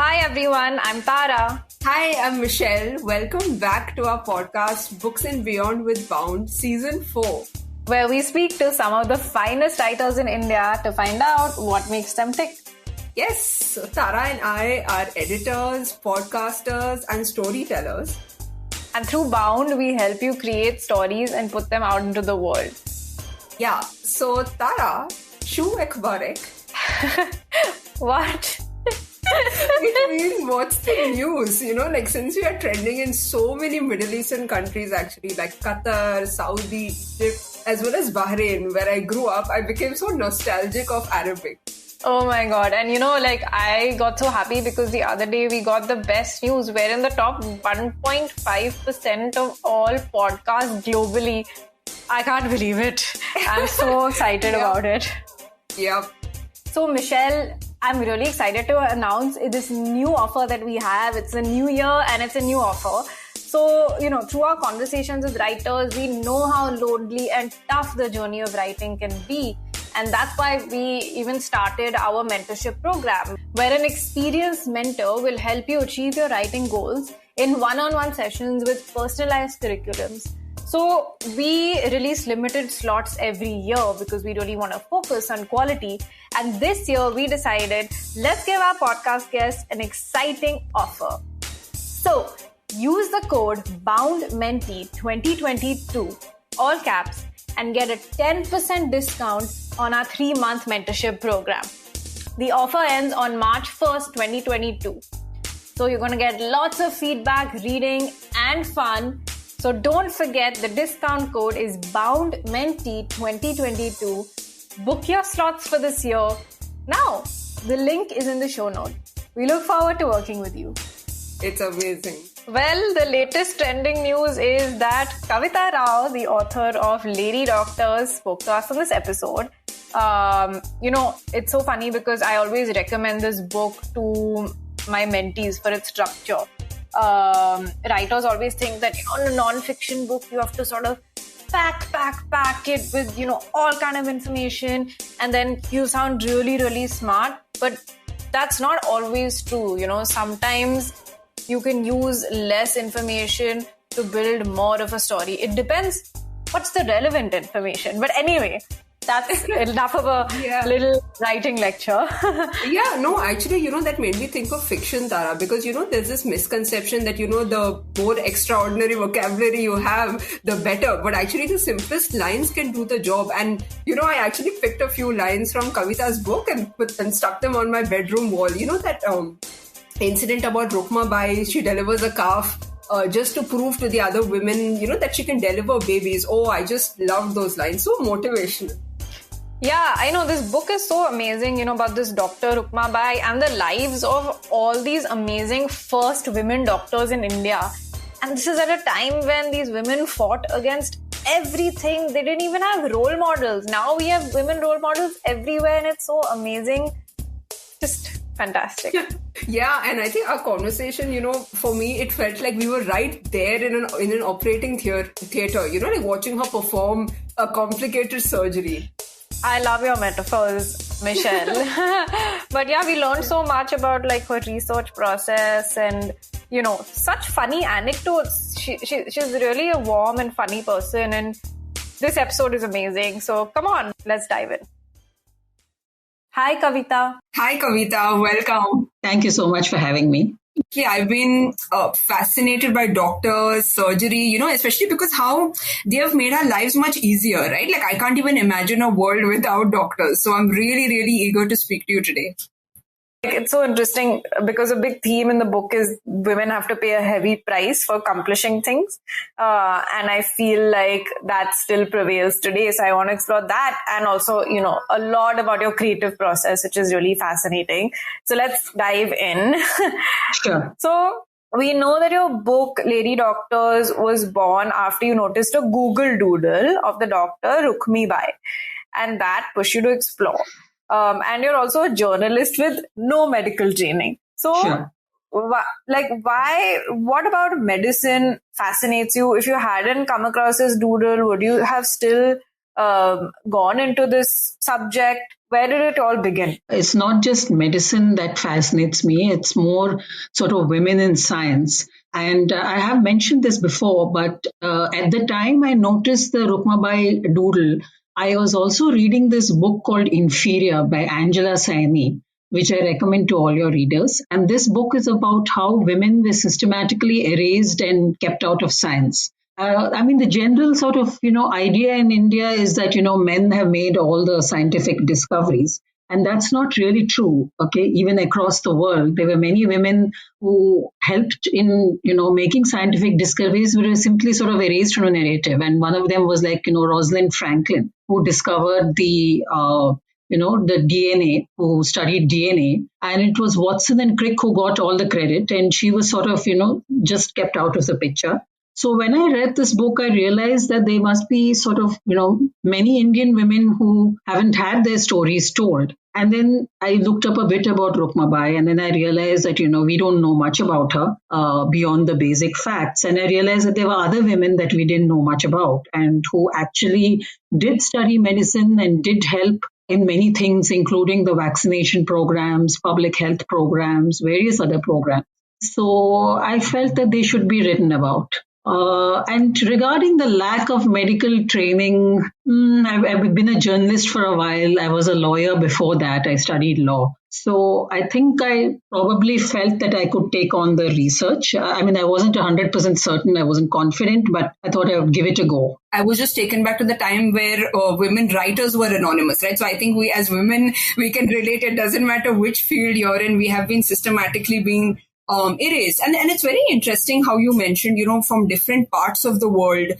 Hi everyone, I'm Tara. Hi, I'm Michelle. Welcome back to our podcast, Books and Beyond with Bound, Season 4. Where we speak to some of the finest writers in India to find out what makes them tick. Yes, so Tara and I are editors, podcasters, and storytellers. And through Bound, we help you create stories and put them out into the world. Yeah, so Tara, shoo ek barek. What? It means what's the news? Since we are trending in so many Middle Eastern countries actually, like Qatar, Saudi, Egypt, as well as Bahrain, where I grew up, I became so nostalgic of Arabic. Oh my god. And I got so happy because the other day we got the best news. We're in the top 1.5% of all podcasts globally. I can't believe it. I'm so excited about it. Yep. So Michelle, I'm really excited to announce this new offer that we have. It's a new year and it's a new offer. So, through our conversations with writers, we know how lonely and tough the journey of writing can be. And that's why we even started our mentorship program, where an experienced mentor will help you achieve your writing goals in one-on-one sessions with personalized curriculums. So we release limited slots every year because we really want to focus on quality. And this year we decided, let's give our podcast guests an exciting offer. So use the code BOUNDMENTEE2022, all caps, and get a 10% discount on our 3-month mentorship program. The offer ends on March 1st, 2022. So you're going to get lots of feedback, reading, and fun. So don't forget, the discount code is BOUNDMENTEE2022. Book your slots for this year now. The link is in the show note. We look forward to working with you. It's amazing. Well, the latest trending news is that Kavitha Rao, the author of Lady Doctors, spoke to us on this episode. It's so funny because I always recommend this book to my mentees for its structure. Writers always think that, in a non-fiction book, you have to sort of pack it with, all kind of information, and then you sound really, really smart. But that's not always true. Sometimes you can use less information to build more of a story. It depends what's the relevant information. But anyway, that's enough of a little writing lecture. Actually, that made me think of fiction, Tara, because, there's this misconception that, the more extraordinary vocabulary you have, the better. But actually, the simplest lines can do the job. And, I actually picked a few lines from Kavitha's book and stuck them on my bedroom wall. That incident about Rukma Bai, she delivers a calf just to prove to the other women, that she can deliver babies. Oh, I just love those lines. So motivational. Yeah, I know this book is so amazing, about this Dr. Rukma Bai and the lives of all these amazing first women doctors in India. And this is at a time when these women fought against everything. They didn't even have role models. Now we have women role models everywhere and it's so amazing. Just fantastic. Yeah, and I think our conversation, for me, it felt like we were right there in an operating theater, like watching her perform a complicated surgery. I love your metaphors, Michelle. But yeah, we learned so much about her research process and, such funny anecdotes. She's really a warm and funny person, and this episode is amazing. So come on, let's dive in. Hi, Kavitha. Hi, Kavitha. Welcome. Thank you so much for having me. Yeah, I've been fascinated by doctors, surgery, especially because how they have made our lives much easier, right? I can't even imagine a world without doctors. So I'm really, really eager to speak to you today. It's so interesting because a big theme in the book is women have to pay a heavy price for accomplishing things. And I feel like that still prevails today. So I want to explore that and also, a lot about your creative process, which is really fascinating. So let's dive in. Sure. So we know that your book, Lady Doctors, was born after you noticed a Google doodle of the doctor Rukmi Bai. And that pushed you to explore. And you're also a journalist with no medical training. So, Sure. what about medicine fascinates you? If you hadn't come across this doodle, would you have still gone into this subject? Where did it all begin? It's not just medicine that fascinates me, it's more sort of women in science. And I have mentioned this before, but at the time I noticed the Rukmabai doodle, I was also reading this book called Inferior by Angela Saini, which I recommend to all your readers. And this book is about how women were systematically erased and kept out of science. The general sort of, idea in India is that, men have made all the scientific discoveries. And that's not really true. Okay. Even across the world, there were many women who helped in, making scientific discoveries, but were simply sort of erased from the narrative. And one of them was like, Rosalind Franklin, who discovered the DNA, who studied DNA. And it was Watson and Crick who got all the credit. And she was sort of, just kept out of the picture. So when I read this book, I realized that there must be sort of, many Indian women who haven't had their stories told. And then I looked up a bit about Rukmabai, and then I realized that, we don't know much about her beyond the basic facts. And I realized that there were other women that we didn't know much about and who actually did study medicine and did help in many things, including the vaccination programs, public health programs, various other programs. So I felt that they should be written about. And regarding the lack of medical training, I've been a journalist for a while. I was a lawyer before that. I studied law. So I think I probably felt that I could take on the research. I wasn't 100% certain. I wasn't confident, but I thought I would give it a go. I was just taken back to the time where women writers were anonymous, right? So I think we as women, we can relate. It doesn't matter which field you're in. We have been systematically being erased. And it's very interesting how you mentioned, from different parts of the world,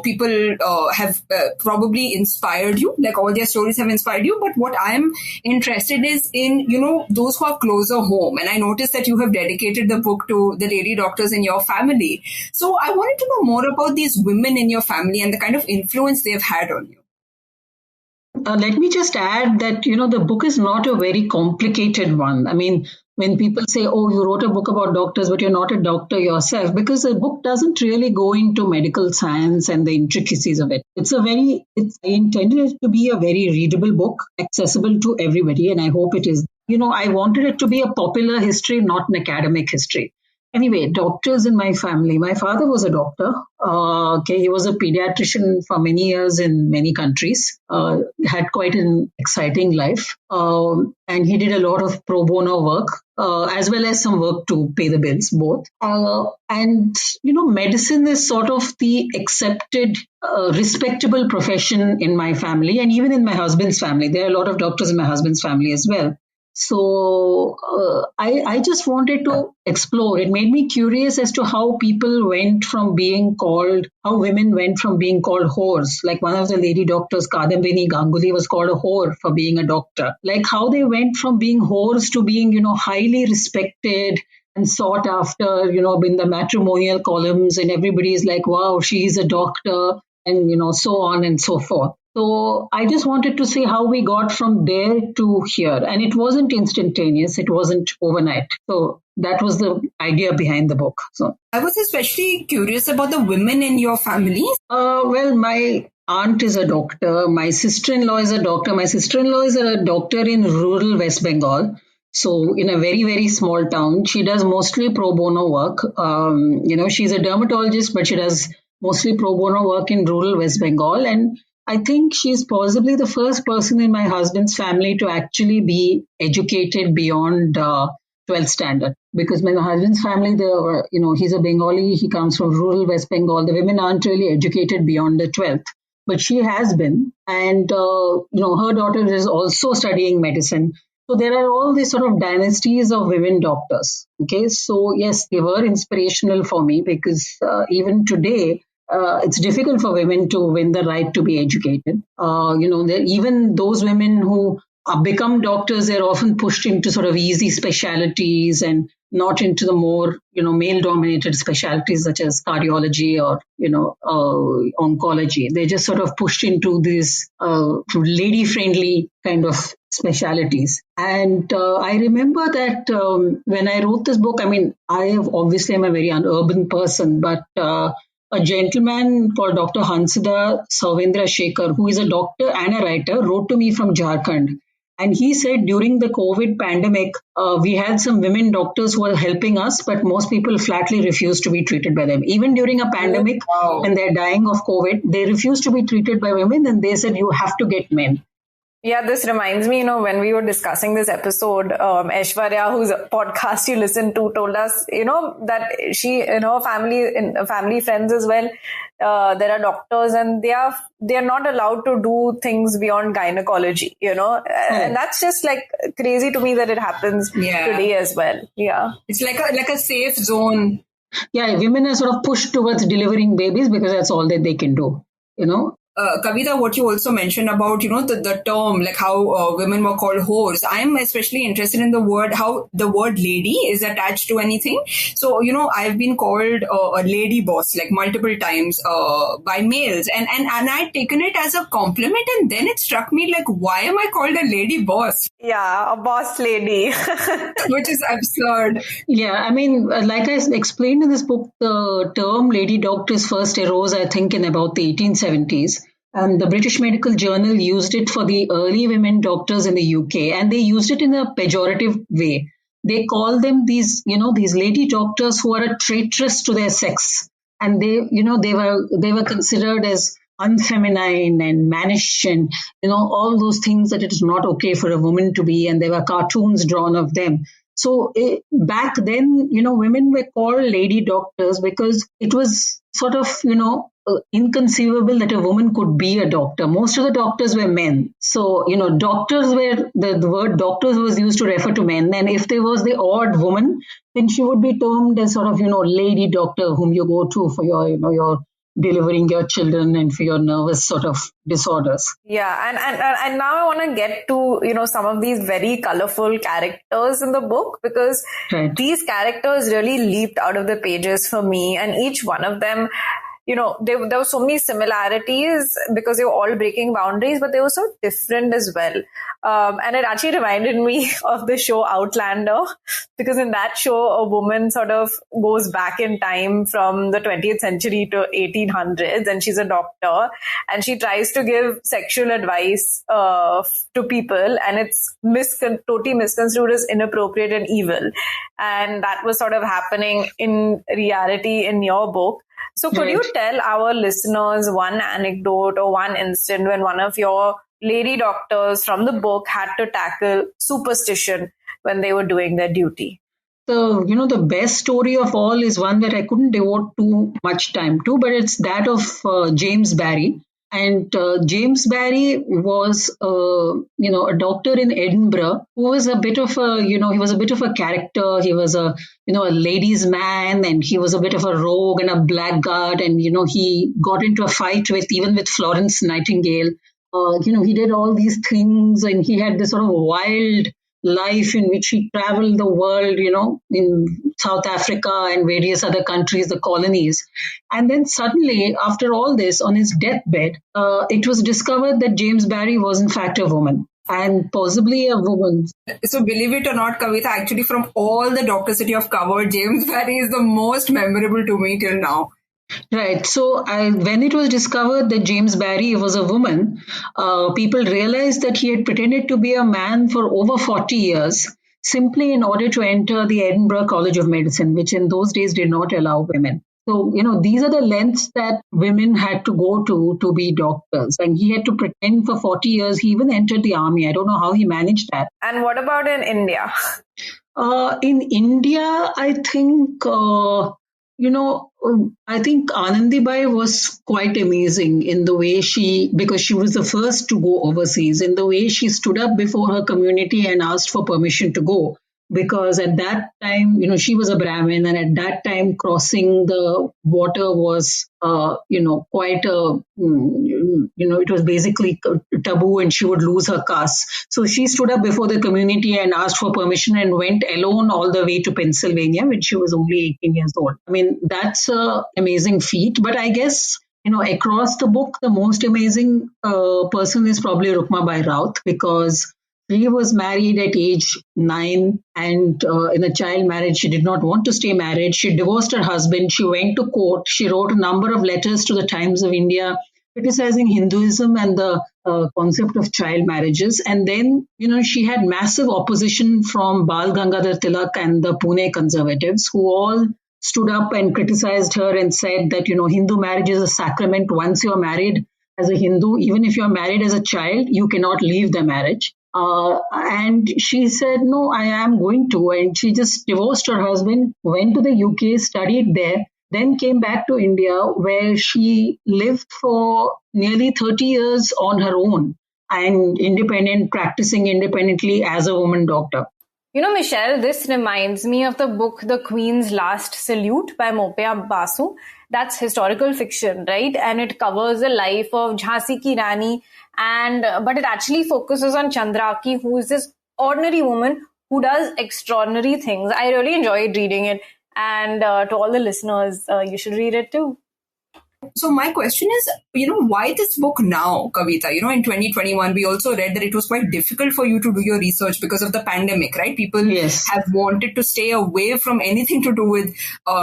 people have probably inspired you, like all their stories have inspired you. But what I'm interested is in, those who are closer home. And I noticed that you have dedicated the book to the lady doctors in your family. So I wanted to know more about these women in your family and the kind of influence they've had on you. Let me just add that, the book is not a very complicated one. When people say, oh, you wrote a book about doctors, but you're not a doctor yourself, because the book doesn't really go into medical science and the intricacies of it. I intended it to be a very readable book, accessible to everybody, and I hope it is. I wanted it to be a popular history, not an academic history. Anyway, doctors in my family. My father was a doctor. He was a pediatrician for many years in many countries. Had quite an exciting life. And he did a lot of pro bono work, as well as some work to pay the bills, both. Medicine is sort of the accepted, respectable profession in my family and even in my husband's family. There are a lot of doctors in my husband's family as well. So I just wanted to explore. It made me curious as to how women went from being called whores. Like one of the lady doctors, Kadambini Ganguly, was called a whore for being a doctor. Like how they went from being whores to being, highly respected and sought after, in the matrimonial columns, and everybody is like, wow, she's a doctor, and, so on and so forth. So I just wanted to see how we got from there to here. And it wasn't instantaneous. It wasn't overnight. So that was the idea behind the book. So I was especially curious about the women in your family. My aunt is a doctor. My sister-in-law is a doctor. My sister-in-law is a doctor in rural West Bengal. So in a very, very small town, she does mostly pro bono work. She's a dermatologist, but she does mostly pro bono work in rural West Bengal. And I think she's possibly the first person in my husband's family to actually be educated beyond 12th standard. Because my husband's family, he's a Bengali, he comes from rural West Bengal. The women aren't really educated beyond the 12th. But she has been. And, her daughter is also studying medicine. So there are all these sort of dynasties of women doctors. Okay, so yes, they were inspirational for me because even today, it's difficult for women to win the right to be educated. Even those women who become doctors, they're often pushed into sort of easy specialities and not into the more, male-dominated specialties such as cardiology or, oncology. They're just sort of pushed into these lady-friendly kind of specialities. And I remember that when I wrote this book, I'm a very urban person, but a gentleman called Dr. Hansida Savendra Shekhar, who is a doctor and a writer, wrote to me from Jharkhand. And he said during the COVID pandemic, we had some women doctors who were helping us, but most people flatly refused to be treated by them. Even during a pandemic, when they're dying of COVID, they refused to be treated by women, and they said, you have to get men. Yeah, this reminds me, when we were discussing this episode, Aishwarya, whose podcast you listened to, told us, that she, in her family friends as well, there are doctors and they are not allowed to do things beyond gynecology, and that's just like crazy to me that it happens today as well. Yeah. It's like a safe zone. Yeah, women are sort of pushed towards delivering babies because that's all that they can do, Kavitha, what you also mentioned about, the term, like how women were called whores. I'm especially interested in how the word lady is attached to anything. So, I've been called a lady boss like multiple times by males. And I'd taken it as a compliment. And then it struck me like, why am I called a lady boss? Yeah, a boss lady. Which is absurd. Yeah, I mean, like I explained in this book, the term lady doctors first arose, I think, in about the 1870s. And the British Medical Journal used it for the early women doctors in the UK, and they used it in a pejorative way. They call them these lady doctors who are a traitress to their sex, and they were considered as unfeminine and mannish and all those things that it is not okay for a woman to be, and there were cartoons drawn of them. So back then, women were called lady doctors because it was sort of, inconceivable that a woman could be a doctor. Most of the doctors were men. So, doctors were, the word doctors was used to refer to men. And if there was the odd woman, then she would be termed as sort of, lady doctor whom you go to for your delivering your children and for your nervous sort of disorders. Yeah, and now I want to get to some of these very colorful characters in the book, because these characters really leaped out of the pages for me, and each one of them, there were so many similarities because they were all breaking boundaries, but they were so different as well. And it actually reminded me of the show Outlander, because in that show, a woman sort of goes back in time from the 20th century to 1800s, and she's a doctor, and she tries to give sexual advice to people, and it's totally misconstrued as inappropriate and evil. And that was sort of happening in reality in your book. So could you tell our listeners one anecdote or one instant when one of your lady doctors from the book had to tackle superstition when they were doing their duty? The best story of all is one that I couldn't devote too much time to, but it's that of James Barry. And James Barry was, a doctor in Edinburgh who was a bit of he was a bit of a character. He was a ladies' man, and he was a bit of a rogue and a blackguard. And, he got into a fight even with Florence Nightingale. He did all these things, and he had this sort of wild life in which he traveled the world, in South Africa and various other countries, the colonies. And then suddenly, after all this, on his deathbed, it was discovered that James Barry was in fact a woman, and possibly a woman. So believe it or not, Kavitha, actually from all the doctors that you have covered, James Barry is the most memorable to me till now. Right. So when it was discovered that James Barry was a woman, people realized that he had pretended to be a man for over 40 years, simply in order to enter the Edinburgh College of Medicine, which in those days did not allow women. So, these are the lengths that women had to go to be doctors. And he had to pretend for 40 years. He even entered the army. I don't know how he managed that. And what about in India? In India, I think... I think Anandibai was quite amazing in the way because she was the first to go overseas, in the way she stood up before her community and asked for permission to go. Because at that time, she was a Brahmin, and at that time, crossing the water was, quite it was basically taboo, and she would lose her caste. So she stood up before the community and asked for permission and went alone all the way to Pennsylvania when she was only 18 years old. I mean, that's an amazing feat. But I guess, across the book, the most amazing person is probably Rukmabai Raut, because She was married at age 9, and in a child marriage, she did not want to stay married. She divorced her husband. She went to court. She wrote a number of letters to the Times of India criticizing Hinduism and the concept of child marriages. And then, she had massive opposition from Bal Gangadhar Tilak and the Pune conservatives, who all stood up and criticized her and said that, Hindu marriage is a sacrament. Once you're married as a Hindu, even if you're married as a child, you cannot leave the marriage. And she said, no, I am going to. And she just divorced her husband, went to the UK, studied there, then came back to India, where she lived for nearly 30 years on her own and practicing independently as a woman doctor. Michelle, this reminds me of the book The Queen's Last Salute by Mopia Basu. That's historical fiction, right? And it covers the life of Jhansi ki Rani, but it actually focuses on Chandraki, who is this ordinary woman who does extraordinary things. I really enjoyed reading it. And to all the listeners, you should read it too. So my question is, why this book now, Kavitha? In 2021, we also read that it was quite difficult for you to do your research because of the pandemic, right? People have wanted to stay away from anything to do with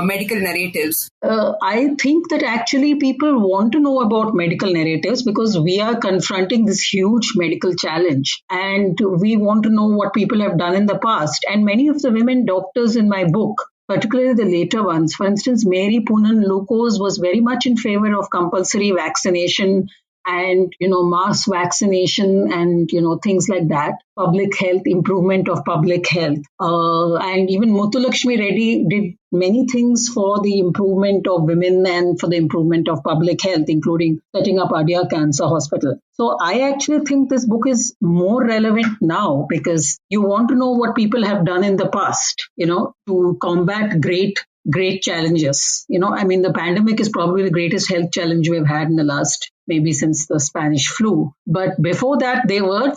medical narratives. I think that actually people want to know about medical narratives because we are confronting this huge medical challenge and we want to know what people have done in the past. And many of the women doctors in my book, particularly the later ones. For instance, Mary Poonen Lucas was very much in favor of compulsory vaccination and, mass vaccination and, things like that. Public health, improvement of public health. And even Muthulakshmi Reddy did many things for the improvement of women and for the improvement of public health, including setting up Adia Cancer Hospital. So I actually think this book is more relevant now because you want to know what people have done in the past, to combat great challenges. The pandemic is probably the greatest health challenge we've had in the last, maybe since the Spanish flu. But before that, there were,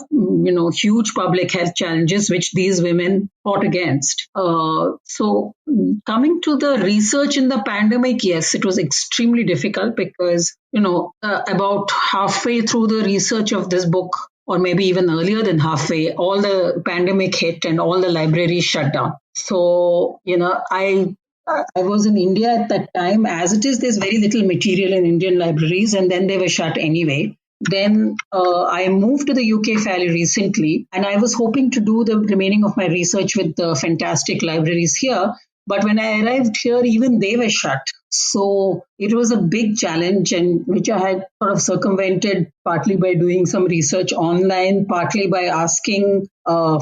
huge public health challenges which these women fought against. So coming to the research in the pandemic, yes, it was extremely difficult because, about halfway through the research of this book, or maybe even earlier than halfway, all the pandemic hit and all the libraries shut down. So, I was in India at that time. As it is, there's very little material in Indian libraries, and then they were shut anyway. Then I moved to the UK fairly recently, and I was hoping to do the remaining of my research with the fantastic libraries here. But when I arrived here, even they were shut. So it was a big challenge, and which I had sort of circumvented partly by doing some research online, partly by asking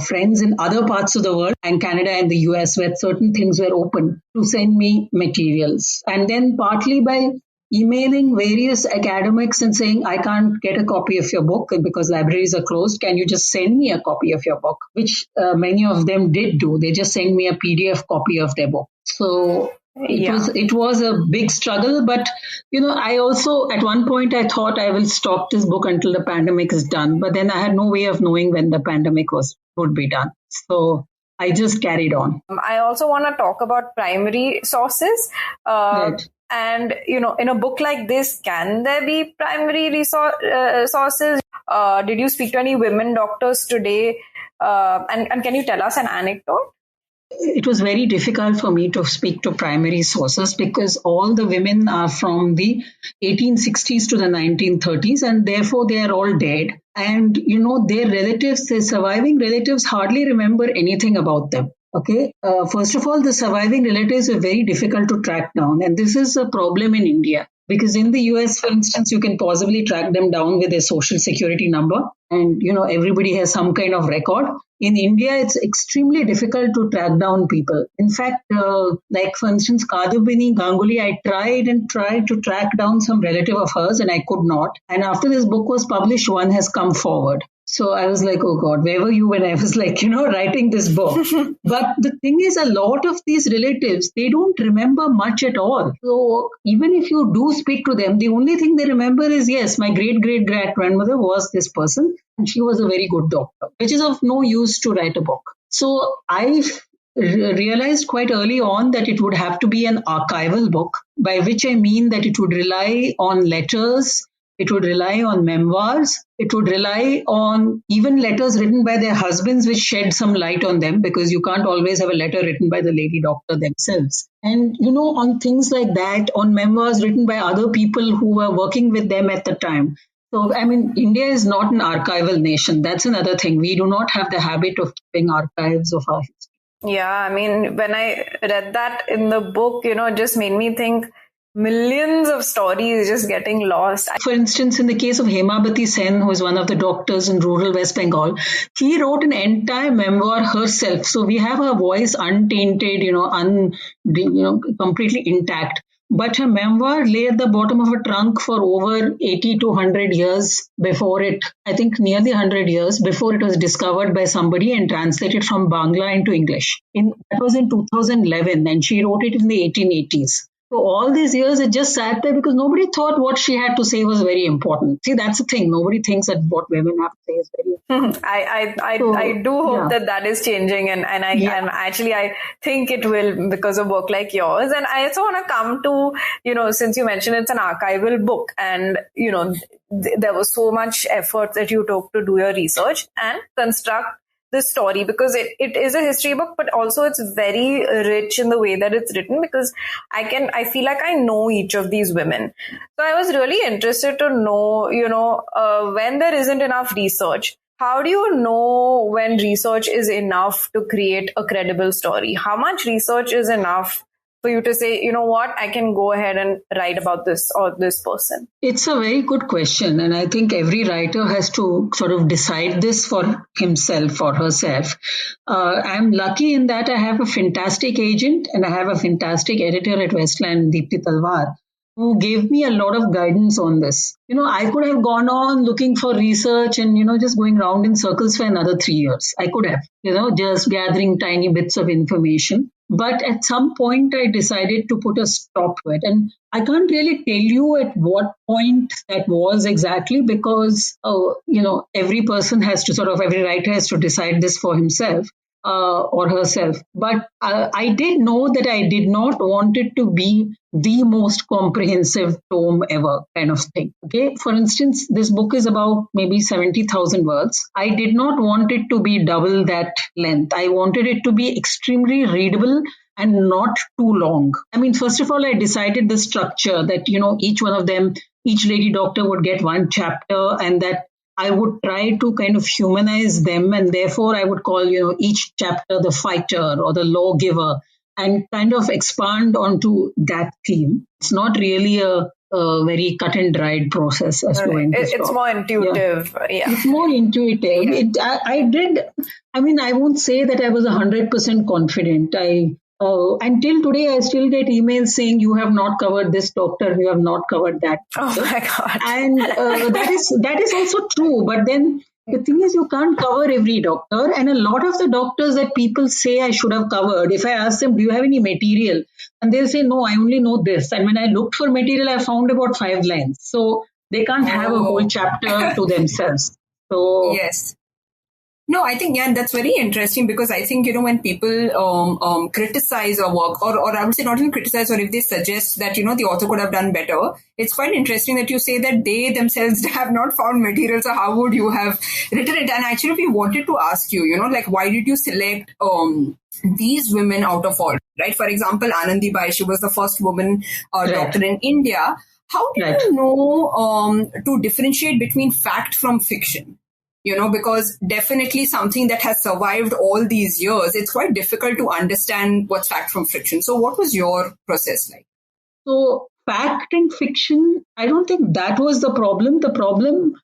friends in other parts of the world and Canada and the US where certain things were open to send me materials. And then partly by emailing various academics and saying, I can't get a copy of your book because libraries are closed. Can you just send me a copy of your book? Which many of them did do. They just sent me a PDF copy of their book. So it was a big struggle. But, I also, at one point, I thought I will stop this book until the pandemic is done. But then I had no way of knowing when the pandemic would be done. So I just carried on. I also want to talk about primary sources. Right. And, in a book like this, can there be primary sources? Did you speak to any women doctors today? And can you tell us an anecdote? It was very difficult for me to speak to primary sources because all the women are from the 1860s to the 1930s, and therefore they are all dead. And, their relatives, their surviving relatives hardly remember anything about them. Okay. First of all, the surviving relatives are very difficult to track down. And this is a problem in India because in the US, for instance, you can possibly track them down with a social security number. And, everybody has some kind of record. In India, it's extremely difficult to track down people. In fact, like for instance, Kadubini Ganguly, I tried to track down some relative of hers and I could not. And after this book was published, one has come forward. So I was like, oh God, where were you when I was writing this book? But the thing is, a lot of these relatives, they don't remember much at all. So even if you do speak to them, the only thing they remember is, yes, my great-great-great-grandmother was this person and she was a very good doctor, which is of no use to write a book. So I realized quite early on that it would have to be an archival book, by which I mean that it would rely on letters it would rely on memoirs, it would rely on even letters written by their husbands, which shed some light on them, because you can't always have a letter written by the lady doctor themselves. And, on things like that, on memoirs written by other people who were working with them at the time. So, India is not an archival nation. That's another thing. We do not have the habit of keeping archives of our history. Yeah, when I read that in the book, it just made me think millions of stories just getting lost. For instance, in the case of Hemabati Sen, who is one of the doctors in rural West Bengal, she wrote an entire memoir herself. So we have her voice untainted, completely intact. But her memoir lay at the bottom of a trunk for over 80 to 100 years before it, I think nearly 100 years before it was discovered by somebody and translated from Bangla into English. That was in 2011, and she wrote it in the 1880s. So all these years it just sat there because nobody thought what she had to say was very important. See, that's the thing. Nobody thinks that what women have to say is very important. I do hope that is changing, and I think it will because of work like yours. And I also want to come to, since you mentioned it's an archival book, and there was so much effort that you took to do your research and construct this story, because it is a history book, but also it's very rich in the way that it's written, because I feel like I know each of these women. So I was really interested to know, when there isn't enough research, how do you know when research is enough to create a credible story? How much research is enough for you to say, you know what, I can go ahead and write about this or this person? It's a very good question. And I think every writer has to sort of decide this for himself or herself. I'm lucky in that I have a fantastic agent and I have a fantastic editor at Westland, Deepti Talwar, who gave me a lot of guidance on this. I could have gone on looking for research and, just going round in circles for another 3 years. I could have, just gathering tiny bits of information. But at some point, I decided to put a stop to it. And I can't really tell you at what point that was exactly, because, every person has to every writer has to decide this for himself or herself. But I did know that I did not want it to be the most comprehensive tome ever kind of thing. Okay. For instance, this book is about maybe 70,000 words. I did not want it to be double that length. I wanted it to be extremely readable and not too long. First of all, I decided the structure that, each one of them, each lady doctor would get one chapter, and that I would try to kind of humanize them. And therefore, I would call, each chapter the fighter or the lawgiver, and kind of expand onto that theme. It's not really a very cut and dried process as to when to stop. It's more intuitive. Yeah. It's more intuitive. I won't say that I was 100% confident. Until today, I still get emails saying you have not covered this doctor, you have not covered that. Oh my God. And that is also true. But then the thing is, you can't cover every doctor. And a lot of the doctors that people say I should have covered, if I ask them, do you have any material? And they'll say, no, I only know this. And when I looked for material, I found about 5 lines. So they can't have a whole chapter to themselves. So yes. No, I think, that's very interesting, because I think, when people criticize our work, or I would say not even criticize, or if they suggest that, the author could have done better, it's quite interesting that you say that they themselves have not found material. So how would you have written it? And actually, we wanted to ask you, why did you select these women out of all, right? For example, Anandi Bai, she was the first woman doctor in India. How do you know to differentiate between fact from fiction? Because definitely something that has survived all these years, it's quite difficult to understand what's fact from fiction. So what was your process like? So fact and fiction, I don't think that was the problem. The problem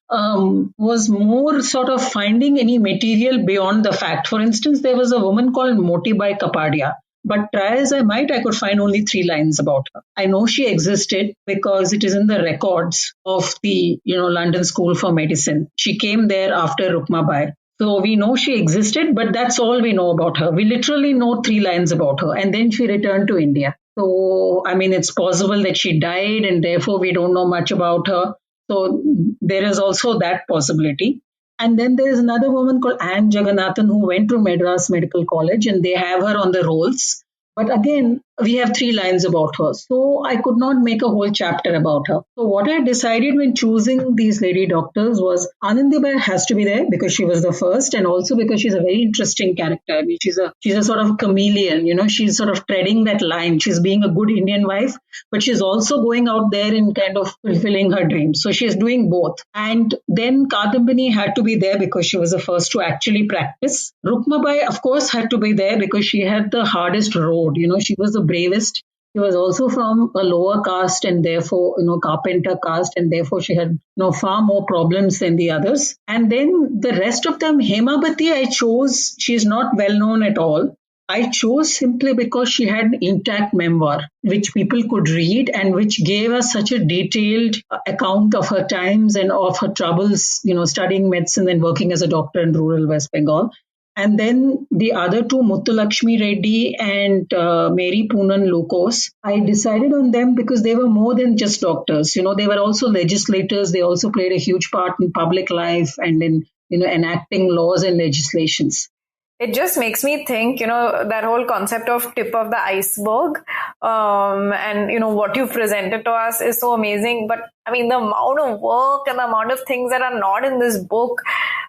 was more sort of finding any material beyond the fact. For instance, there was a woman called Motibai Kapadia. But try as I might, I could find only 3 lines about her. I know she existed because it is in the records of the, London School for Medicine. She came there after Rukmabai. So we know she existed, but that's all we know about her. We literally know 3 lines about her. And then she returned to India. So, it's possible that she died and therefore we don't know much about her. So there is also that possibility. And then there is another woman called Anne Jagannathan who went to Madras Medical College, and they have her on the rolls. But again, we have 3 lines about her. So I could not make a whole chapter about her. So what I decided when choosing these lady doctors was Anandibai has to be there because she was the first, and also because she's a very interesting character. I mean, she's a sort of chameleon, she's sort of treading that line. She's being a good Indian wife, but she's also going out there and kind of fulfilling her dreams. So she's doing both. And then Kadambini had to be there because she was the first to actually practice. Rukmabai, of course, had to be there because she had the hardest road. She was the bravest. She was also from a lower caste and therefore, carpenter caste, and therefore she had far more problems than the others. And then the rest of them, Hemabati, I chose, she's not well known at all. I chose simply because she had an intact memoir, which people could read and which gave us such a detailed account of her times and of her troubles, studying medicine and working as a doctor in rural West Bengal. And then the other two, Muthulakshmi Reddy and Mary Poonan Lukos, I decided on them because they were more than just doctors. They were also legislators. They also played a huge part in public life and in, enacting laws and legislations. It just makes me think, that whole concept of tip of the iceberg. And, what you've presented to us is so amazing. But I mean, the amount of work and the amount of things that are not in this book,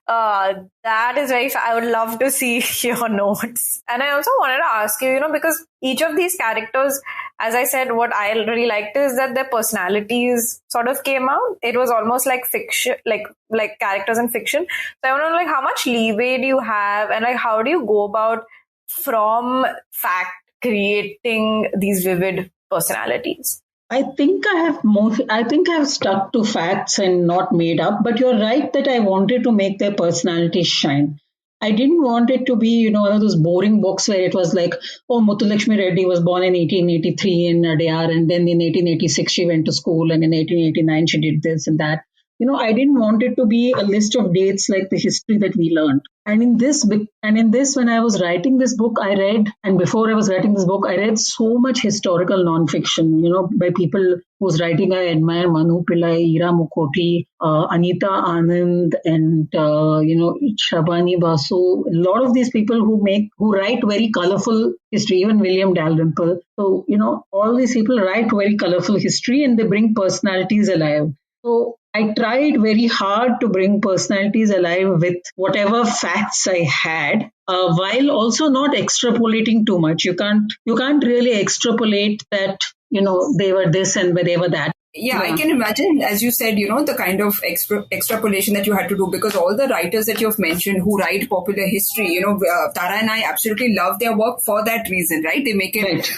that is I would love to see your notes. And I also wanted to ask you, because each of these characters, as I said, what I really liked is that their personalities sort of came out. It was almost like fiction, like characters in fiction. So I want to know, how much leeway do you have, and how do you go about from fact creating these vivid personalities? I think I've stuck to facts and not made up, but you're right that I wanted to make their personalities shine. I didn't want it to be, one of those boring books where it was like, oh, Muthulakshmi Reddy was born in 1883 in Adyar, and then in 1886 she went to school, and in 1889 she did this and that. I didn't want it to be a list of dates like the history that we learned. And in this, when I was writing this book, before I was writing this book, I read so much historical nonfiction, by people whose writing I admire: Manu Pillai, Ira Mukhoti, Anita Anand, and, Shabani Basu. A lot of these people who write very colorful history, even William Dalrymple. So, all these people write very colorful history and they bring personalities alive. So I tried very hard to bring personalities alive with whatever facts I had, while also not extrapolating too much. You can't really extrapolate that, they were this and they were that. Yeah, I can imagine, as you said, the kind of extrapolation that you had to do, because all the writers that you've mentioned who write popular history, Tara and I absolutely love their work for that reason, right? They make it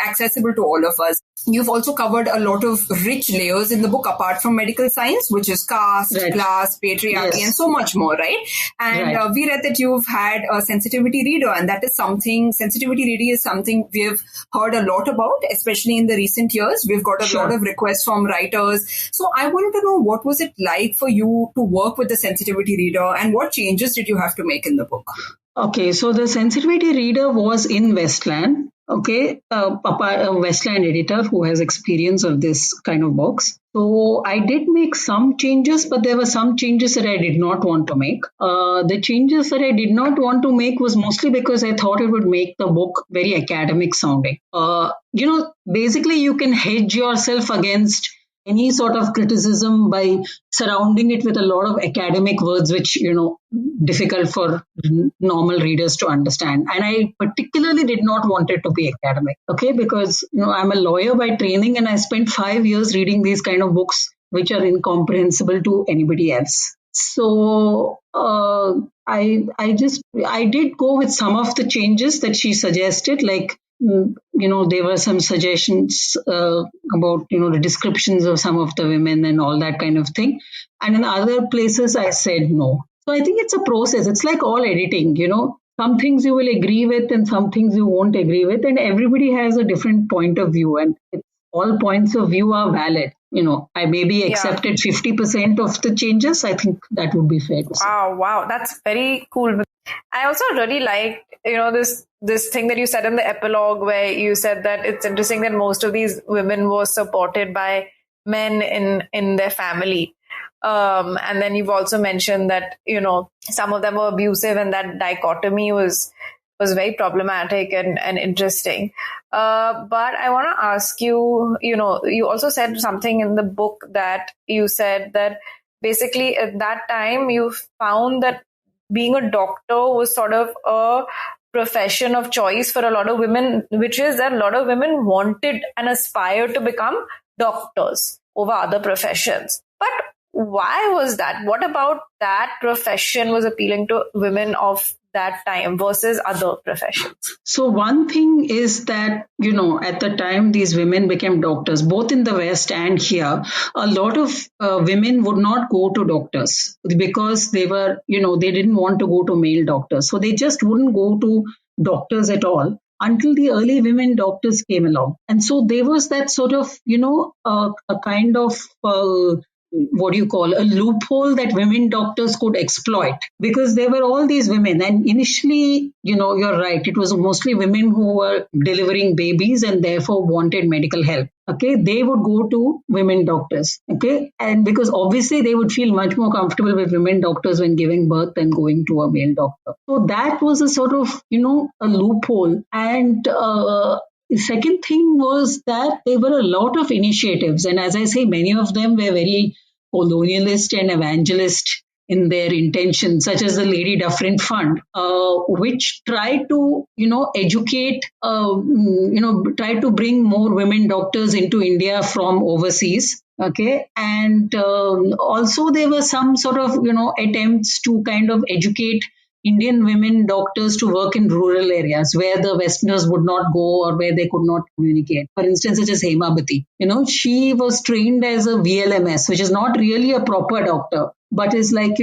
accessible to all of us. You've also covered a lot of rich layers in the book, apart from medical science, which is caste, class, patriarchy, and so much more, right? And we read that you've had a sensitivity reader, and that is sensitivity reading is something we've heard a lot about, especially in the recent years. We've got a lot of requests from writers. So I wanted to know, what was it like for you to work with the sensitivity reader, and what changes did you have to make in the book? Okay, so the sensitivity reader was in Westland. Okay, a Westland editor who has experience of this kind of books. So I did make some changes, but there were some changes that I did not want to make. The changes that I did not want to make was mostly because I thought it would make the book very academic sounding. Basically you can hedge yourself against any sort of criticism by surrounding it with a lot of academic words, which, difficult for normal readers to understand. And I particularly did not want it to be academic, okay, because, I'm a lawyer by training and I spent 5 years reading these kind of books, which are incomprehensible to anybody else. So I did go with some of the changes that she suggested, like, there were some suggestions about, the descriptions of some of the women and all that kind of thing. And in other places, I said no. So I think it's a process. It's like all editing, some things you will agree with and some things you won't agree with. And everybody has a different point of view, and all points of view are valid. I maybe accepted 50% of the changes. I think that would be fair to say. Wow. That's very cool. I also really liked, this thing that you said in the epilogue, where you said that it's interesting that most of these women were supported by men in their family. And then you've also mentioned that, some of them were abusive, and that dichotomy was was very problematic and interesting. But I want to ask you, you also said something in the book that you said that basically at that time you found that being a doctor was sort of a profession of choice for a lot of women, which is that a lot of women wanted and aspired to become doctors over other professions. But why was that? What about that profession was appealing to women of that time versus other professions? So one thing is that, at the time these women became doctors, both in the West and here, a lot of women would not go to doctors because they were, they didn't want to go to male doctors. So they just wouldn't go to doctors at all until the early women doctors came along. And so there was that sort of, a kind of a loophole that women doctors could exploit, because there were all these women. And initially, you're right, it was mostly women who were delivering babies and therefore wanted medical help. Okay, they would go to women doctors. Okay, and because obviously they would feel much more comfortable with women doctors when giving birth than going to a male doctor. So that was a sort of, a loophole. And the second thing was that there were a lot of initiatives. And as I say, many of them were very colonialist and evangelist in their intentions, such as the Lady Dufferin Fund, which tried to, educate, try to bring more women doctors into India from overseas. Okay. And also there were some sort of, attempts to kind of educate Indian women doctors to work in rural areas where the Westerners would not go or where they could not communicate. For instance, such as Hemabati. She was trained as a VLMS, which is not really a proper doctor, but is like,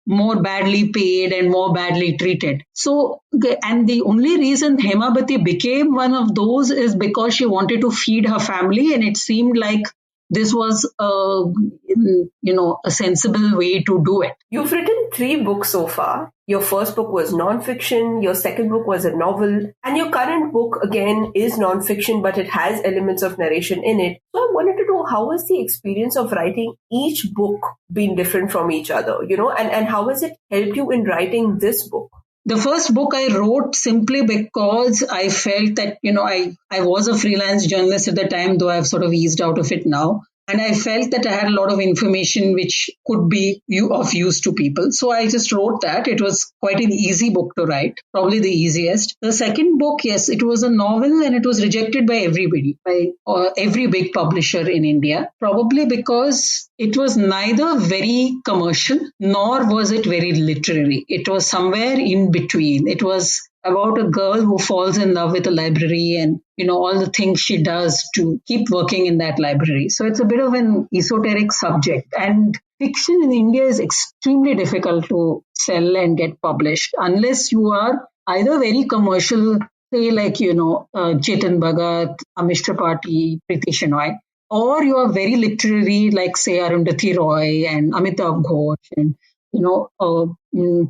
more badly paid and more badly treated. So, and the only reason Hemabati became one of those is because she wanted to feed her family, and it seemed like this was a sensible way to do it. You've written 3 books so far. Your first book was nonfiction, your second book was a novel, and your current book again is nonfiction, but it has elements of narration in it. So I wanted to know, how has the experience of writing each book been different from each other, and how has it helped you in writing this book? The first book I wrote simply because I felt that, I was a freelance journalist at the time, though I've sort of eased out of it now. And I felt that I had a lot of information which could be of use to people. So I just wrote that. It was quite an easy book to write, probably the easiest. The second book, yes, it was a novel and it was rejected by everybody, by every big publisher in India, probably because it was neither very commercial nor was it very literary. It was somewhere in between. It was about a girl who falls in love with a library and, all the things she does to keep working in that library. So it's a bit of an esoteric subject. And fiction in India is extremely difficult to sell and get published unless you are either very commercial, say like, Chetan Bhagat, Amish Tripathi, Preeti Shenoy, or you are very literary like, say, Arundhati Roy and Amitav Ghosh and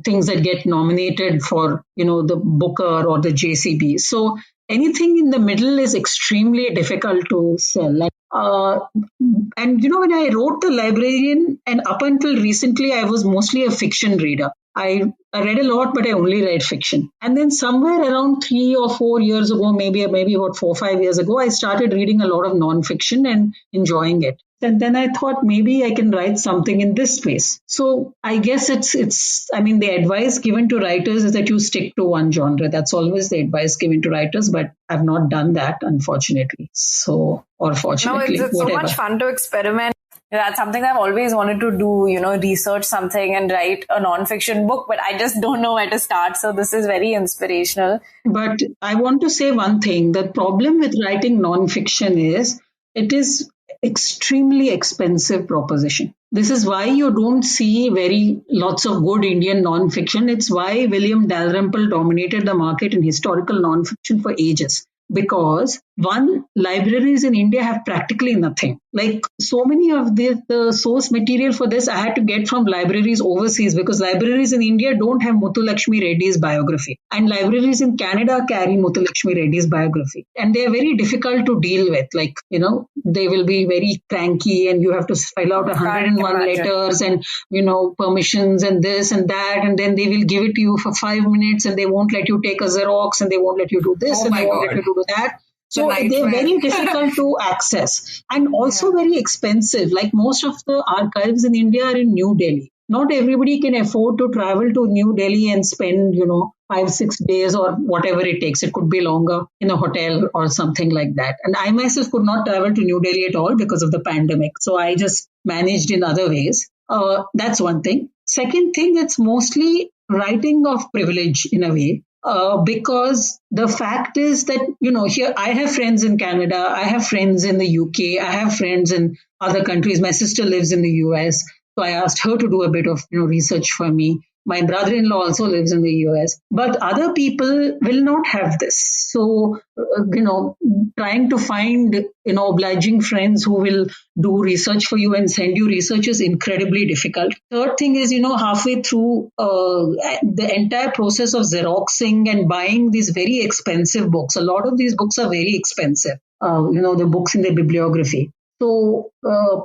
things that get nominated for, the Booker or the JCB. So anything in the middle is extremely difficult to sell. And, when I wrote The Librarian, and up until recently, I was mostly a fiction reader. I read a lot, but I only read fiction. And then somewhere around 3 or 4 years ago, maybe about 4 or 5 years ago, I started reading a lot of nonfiction and enjoying it. And then I thought maybe I can write something in this space. So I guess the advice given to writers is that you stick to one genre. That's always the advice given to writers, but I've not done that, unfortunately. Or fortunately, it's so much fun to experiment. That's something I've always wanted to do, research something and write a nonfiction book, but I just don't know where to start. So this is very inspirational. But I want to say one thing. The problem with writing nonfiction is it is extremely expensive proposition. This is why you don't see lots of good Indian nonfiction. It's why William Dalrymple dominated the market in historical nonfiction for ages. Because one, libraries in India have practically nothing. like so many of the source material for this I had to get from libraries overseas, because libraries in India don't have Muthulakshmi Reddy's biography, and libraries in Canada carry Muthulakshmi Reddy's biography, and they are very difficult to deal with. Like, they will be very cranky, and you have to fill out 101 letters and permissions and this and that, and then they will give it to you for 5 minutes, and they won't let you take a Xerox, and they won't let you do this, and they won't let you do that. So they're very difficult to access, and also very expensive. Like most of the archives in India are in New Delhi. Not everybody can afford to travel to New Delhi and spend, 5-6 days or whatever it takes. It could be longer in a hotel or something like that. And I myself could not travel to New Delhi at all because of the pandemic. So I just managed in other ways. That's one thing. Second thing, it's mostly writing of privilege in a way. Because the fact is that, here I have friends in Canada, I have friends in the UK, I have friends in other countries. My sister lives in the US. So I asked her to do a bit of, research for me. My brother-in-law also lives in the US, but other people will not have this. So, trying to find, obliging friends who will do research for you and send you research is incredibly difficult. Third thing is, halfway through the entire process of Xeroxing and buying these very expensive books. A lot of these books are very expensive, the books in the bibliography. So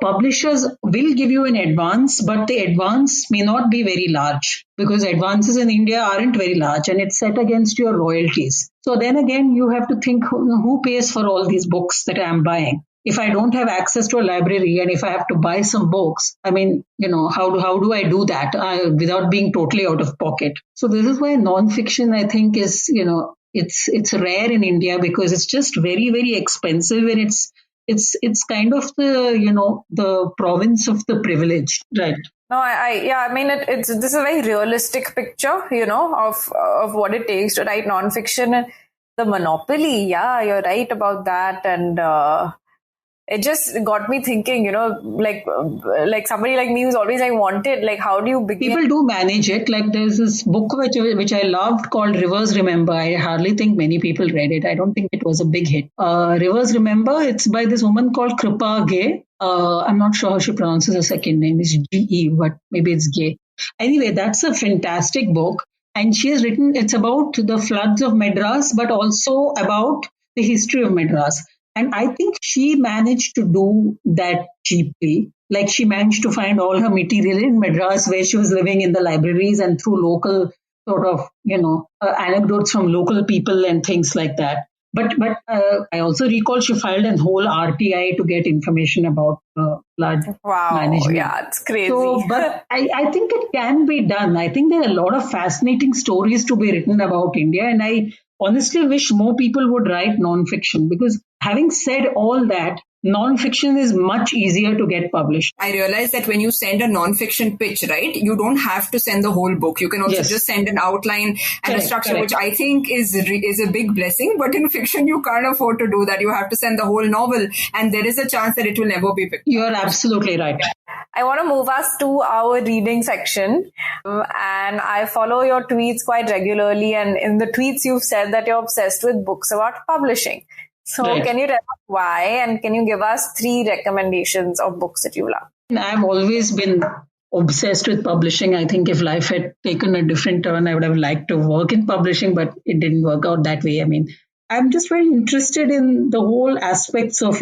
publishers will give you an advance, but the advance may not be very large, because advances in India aren't very large, and it's set against your royalties. So then again, you have to think, who pays for all these books that I'm buying? If I don't have access to a library, and if I have to buy some books, I mean, how do I do that without being totally out of pocket? So this is why nonfiction, I think, is, it's rare in India, because it's just very, very expensive, and it's kind of the, the province of the privileged, right? No, I mean, this is a very realistic picture, of what it takes to write nonfiction. And the monopoly, yeah, you're right about that. And it just got me thinking, like somebody like me who's always wanted, like, how do you begin? People do manage it. Like there's this book which I loved called Rivers Remember. I hardly think many people read it. I don't think it was a big hit. Rivers Remember, it's by this woman called Kripa Gay. I'm not sure how she pronounces her second name. It's G-E, but maybe it's Gay. Anyway, that's a fantastic book. And she has written, it's about the floods of Madras, but also about the history of Madras. And I think she managed to do that cheaply. Like she managed to find all her material in Madras, where she was living in the libraries, and through local sort of, anecdotes from local people and things like that. But I also recall she filed a whole RTI to get information about flood management. Yeah, it's crazy. So, but I think it can be done. I think there are a lot of fascinating stories to be written about India, and I honestly wish more people would write nonfiction, because having said all that, nonfiction is much easier to get published. I realize that when you send a nonfiction pitch, right, you don't have to send the whole book. You can also just send an outline and a structure, which I think is a big blessing. But in fiction, you can't afford to do that. You have to send the whole novel, and there is a chance that it will never be picked. You're absolutely right. I want to move us to our reading section, and I follow your tweets quite regularly. And in the tweets, you've said that you're obsessed with books about publishing. So Can you tell us why, and can you give us 3 recommendations of books that you love? I've always been obsessed with publishing. I think if life had taken a different turn, I would have liked to work in publishing, but it didn't work out that way. I mean, I'm just very interested in the whole aspects of,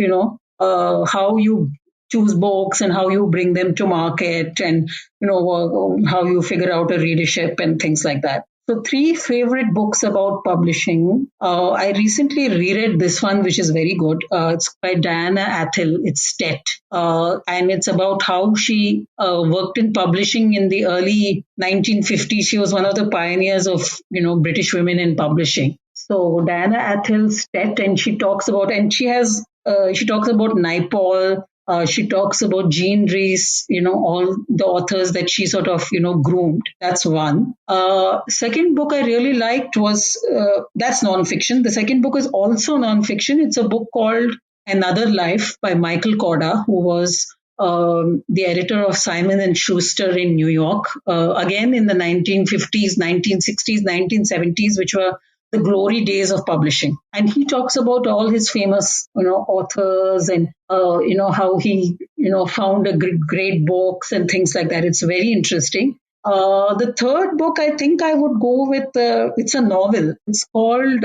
how you choose books and how you bring them to market, and, how you figure out a readership and things like that. So 3 favorite books about publishing. I recently reread this one, which is very good. It's by Diana Athel. It's Tet. And it's about how she worked in publishing in the early 1950s. She was one of the pioneers of, British women in publishing. So Diana Athel's Tet, and she talks about Naipaul. She talks about Jean Rhys, all the authors that she sort of, groomed. That's one. Second book I really liked was, that's nonfiction. The second book is also nonfiction. It's a book called Another Life by Michael Korda, who was the editor of Simon & Schuster in New York, again in the 1950s, 1960s, 1970s, which were the glory days of publishing. And he talks about all his famous, authors and, how he, found a great books and things like that. It's very interesting. The third book, I think I would go with, it's a novel. It's called,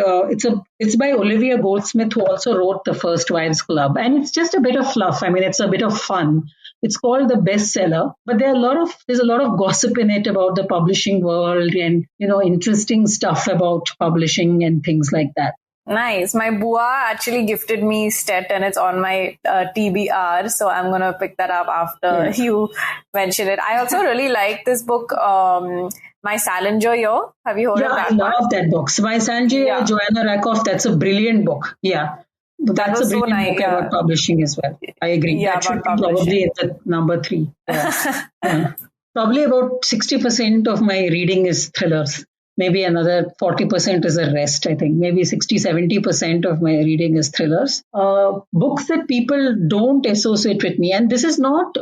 it's by Olivia Goldsmith, who also wrote The First Wives Club. And it's just a bit of fluff. I mean, it's a bit of fun. It's called The Bestseller, but there's a lot of gossip in it about the publishing world and, interesting stuff about publishing and things like that. Nice. My bua actually gifted me Stet and it's on my TBR. So I'm going to pick that up after you mention it. I also really like this book, My Salinger Year. Have you heard of that? Yeah, I love that book. So My Salinger, Joanna Rakoff, that's a brilliant book. Yeah. That's a brilliant book about publishing as well. I agree. Yeah, that should be probably at number 3. Yeah. Probably about 60% of my reading is thrillers. Maybe another 40% is the rest, I think. Maybe 60-70% of my reading is thrillers. Books that people don't associate with me. And this is not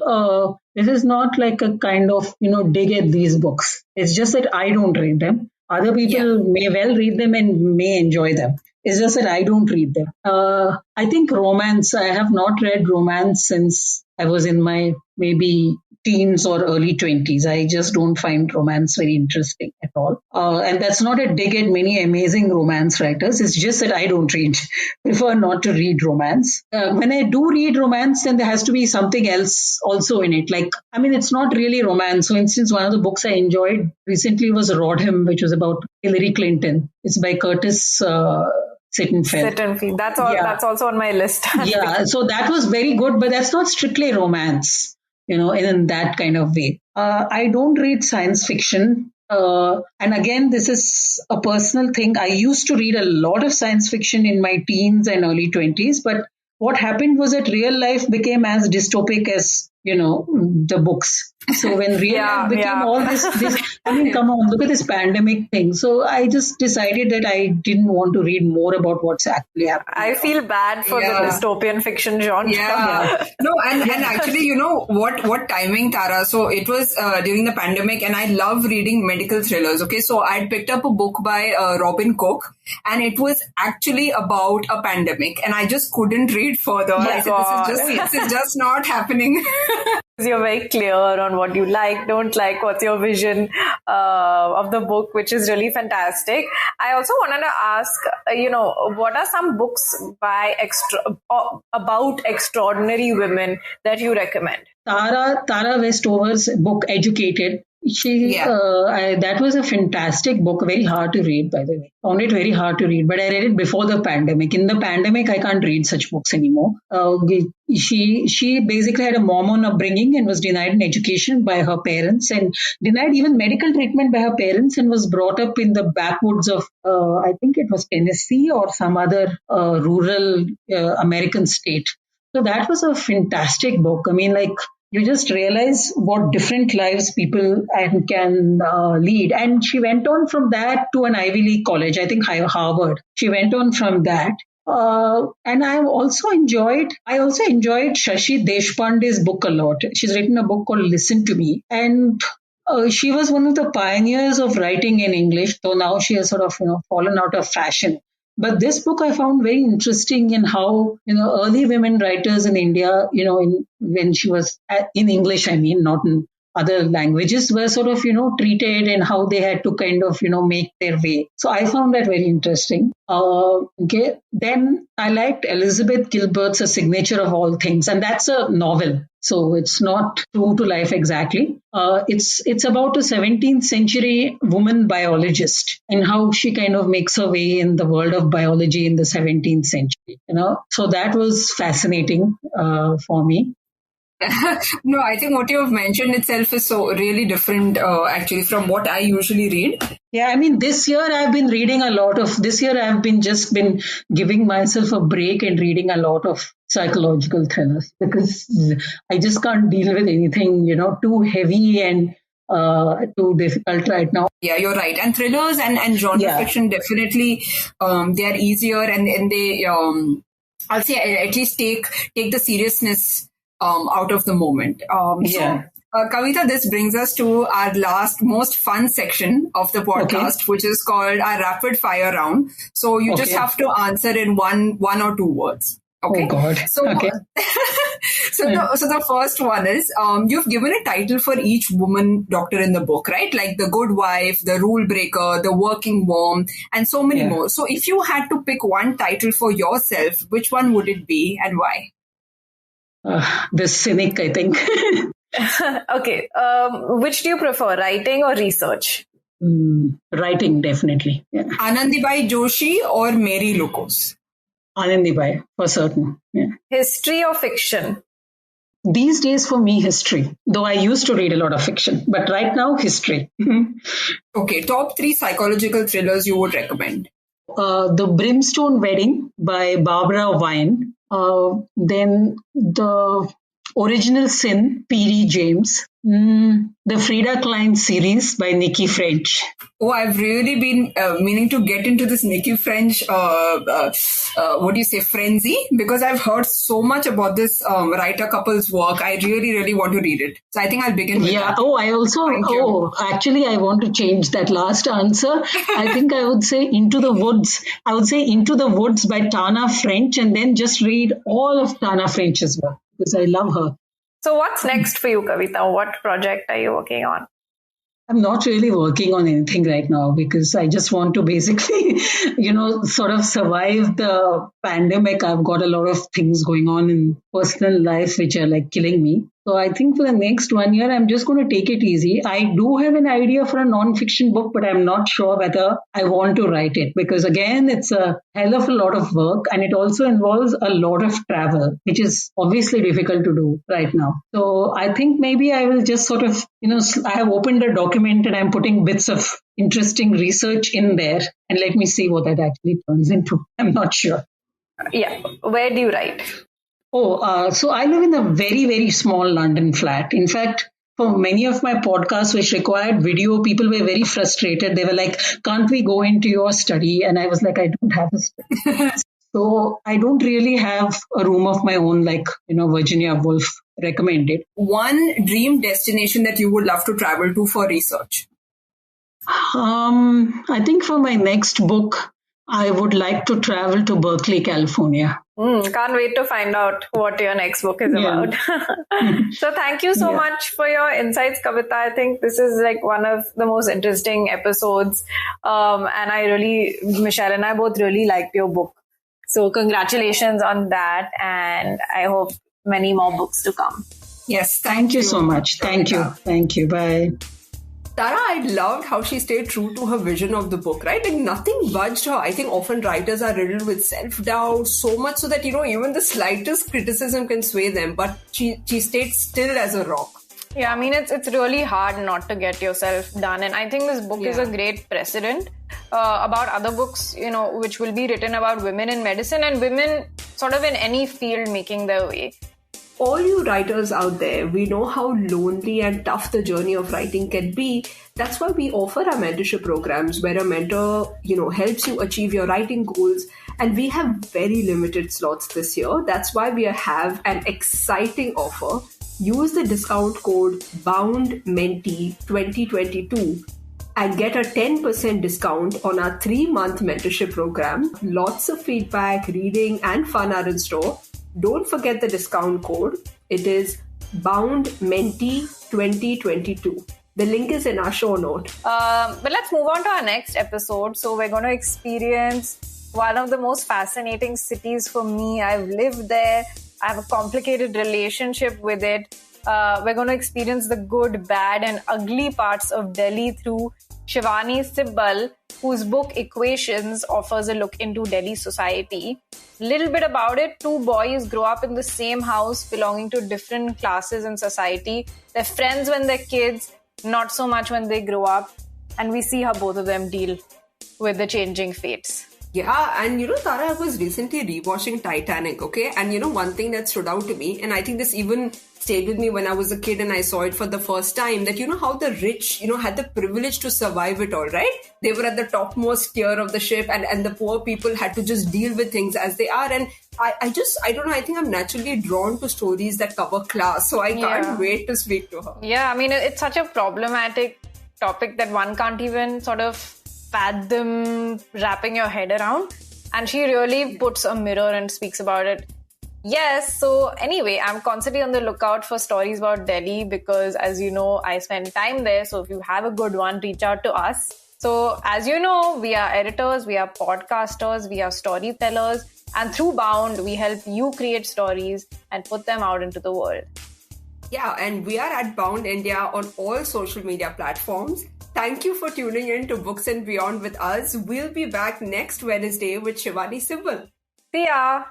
like a kind of, dig at these books. It's just that I don't read them. Other people may well read them and may enjoy them. It's just that I don't read them. I think romance, I have not read romance since I was in my maybe teens or early 20s. I just don't find romance very interesting at all. And that's not a dig at many amazing romance writers. It's just that I don't prefer not to read romance. When I do read romance, then there has to be something else also in it. Like, I mean, it's not really romance. For instance, one of the books I enjoyed recently was Rodham, which was about Hillary Clinton. It's by Curtis Sittenfeld. That's also on my list. Yeah, so that was very good, but that's not strictly romance, in that kind of way. I don't read science fiction. And again, this is a personal thing. I used to read a lot of science fiction in my teens and early 20s, but what happened was that real life became as dystopic as, the books. So when real life became all this, I mean, come on, look at this pandemic thing. So I just decided that I didn't want to read more about what's actually happening. I feel bad for the dystopian fiction genre. No, and actually, what timing, Tara? So it was during the pandemic and I love reading medical thrillers. Okay, so I picked up a book by Robin Cook and it was actually about a pandemic and I just couldn't read further. I said, this is just not happening. You're very clear on what you like, don't like, what's your vision of the book, which is really fantastic. I also wanted to ask, what are some books about extraordinary women that you recommend? Tara Westover's book, Educated. That was a fantastic book, very hard to read, by the way. Found it very hard to read, but I read it before the pandemic. In the pandemic, I can't read such books anymore. She basically had a Mormon upbringing and was denied an education by her parents and denied even medical treatment by her parents and was brought up in the backwoods of, I think it was Tennessee or some other rural American state. So that was a fantastic book. I mean, you just realize what different lives people can lead. And she went on from that to an Ivy League college, I think Harvard. She went on from that. And I also enjoyed Shashi Deshpande's book a lot. She's written a book called Listen to Me. And she was one of the pioneers of writing in English, though now she has sort of, fallen out of fashion. But this book I found very interesting in how, early women writers in India, when she was in English, I mean, not in other languages, were sort of, treated and how they had to kind of, make their way. So I found that very interesting. Then I liked Elizabeth Gilbert's A Signature of All Things, and that's a novel. So it's not true to life exactly. It's about a 17th century woman biologist and how she kind of makes her way in the world of biology in the 17th century. So that was fascinating for me. No, I think what you have mentioned itself is so really different actually from what I usually read. Yeah, I mean, this year I've been giving myself a break and reading a lot of psychological thrillers because I just can't deal with anything, too heavy and too difficult right now. Yeah, you're right. And thrillers and genre fiction definitely, they are easier and they, I'll say at least take the seriousness out of the moment. So Kavitha, this brings us to our last, most fun section of the podcast, which is called our rapid fire round. So you just have to answer in one or two words. Okay. Oh God. So, okay. so the first one is, you've given a title for each woman doctor in the book, right? Like the good wife, the rule breaker, the working mom, and so many more. So if you had to pick one title for yourself, which one would it be and why? The cynic, I think. Okay. Which do you prefer, writing or research? Writing, definitely. Yeah. Anandibai Joshi or Mary Lucas? Anandibai, for certain. Yeah. History or fiction? These days, for me, history. Though I used to read a lot of fiction, but right now, history. Okay, top 3 psychological thrillers you would recommend? The Brimstone Wedding by Barbara Vine. Then the Original Sin, P.D. James. The Frida Klein series by Nikki French. Oh, I've really been meaning to get into this Nikki French, frenzy, because I've heard so much about this writer couple's work. I really, really want to read it. So I think I'll begin with that. Actually, I want to change that last answer. I think I would say Into the Woods. I would say Into the Woods by Tana French, and then just read all of Tana French's work because I love her. So what's next for you, Kavitha? What project are you working on? I'm not really working on anything right now because I just want to basically, sort of survive the pandemic. I've got a lot of things going on in personal life which are like killing me. So I think for the next 1 year, I'm just going to take it easy. I do have an idea for a non-fiction book, but I'm not sure whether I want to write it because, again, it's a hell of a lot of work and it also involves a lot of travel, which is obviously difficult to do right now. So I think maybe I will just sort of, I have opened a document and I'm putting bits of interesting research in there and let me see what that actually turns into. I'm not sure. Yeah. Where do you write? So I live in a very, very small London flat. In fact, for many of my podcasts which required video, people were very frustrated. They were like, can't we go into your study? And I was like, I don't have a study. So I don't really have a room of my own like, Virginia Woolf recommended. One dream destination that you would love to travel to for research? I think for my next book, I would like to travel to Berkeley, California. Can't wait to find out what your next book is about. So thank you so much for your insights, Kavitha. I think this is like one of the most interesting episodes. And Michelle and I both really liked your book. So congratulations on that. And I hope many more books to come. Yes. Thank you so much. Thank you. Thank you. Bye. Tara, I loved how she stayed true to her vision of the book, right? Like nothing budged her. I think often writers are riddled with self-doubt so much so that, even the slightest criticism can sway them. But she stayed still as a rock. Yeah, I mean, it's really hard not to get yourself done. And I think this book is a great precedent about other books, which will be written about women in medicine and women sort of in any field making their way. All you writers out there, we know how lonely and tough the journey of writing can be. That's why we offer our mentorship programs where a mentor, helps you achieve your writing goals. And we have very limited slots this year. That's why we have an exciting offer. Use the discount code BOUNDMENTEE2022 and get a 10% discount on our 3-month mentorship program. Lots of feedback, reading and fun are in store. Don't forget the discount code. It is BOUNDMENTEE2022. The link is in our show note. But let's move on to our next episode. So we're going to experience one of the most fascinating cities for me. I've lived there. I have a complicated relationship with it. We're going to experience the good, bad and ugly parts of Delhi through Shivani Sibbal, whose book Equations offers a look into Delhi society. Little bit about it. 2 boys grow up in the same house belonging to different classes in society. They're friends when they're kids, not so much when they grow up. And we see how both of them deal with the changing fates. Yeah, and Tara, I was recently rewatching Titanic, okay? And one thing that stood out to me, and I think this even stayed with me when I was a kid and I saw it for the first time, that how the rich, had the privilege to survive it all, right? They were at the topmost tier of the ship, and the poor people had to just deal with things as they are. And I don't know, I think I'm naturally drawn to stories that cover class, so I can't wait to speak to her. Yeah, I mean, it's such a problematic topic that one can't even sort of fathom wrapping your head around, and she really puts a mirror and speaks about it. Yes, so anyway, I'm constantly on the lookout for stories about Delhi because, as you know, I spend time there. So if you have a good one, reach out to us. So as you know, we are editors, we are podcasters, we are storytellers, and through Bound, we help you create stories and put them out into the world. Yeah, and we are at Bound India on all social media platforms. Thank you for tuning in to Books and Beyond with us. We'll be back next Wednesday with Shivani Sibbal. See ya!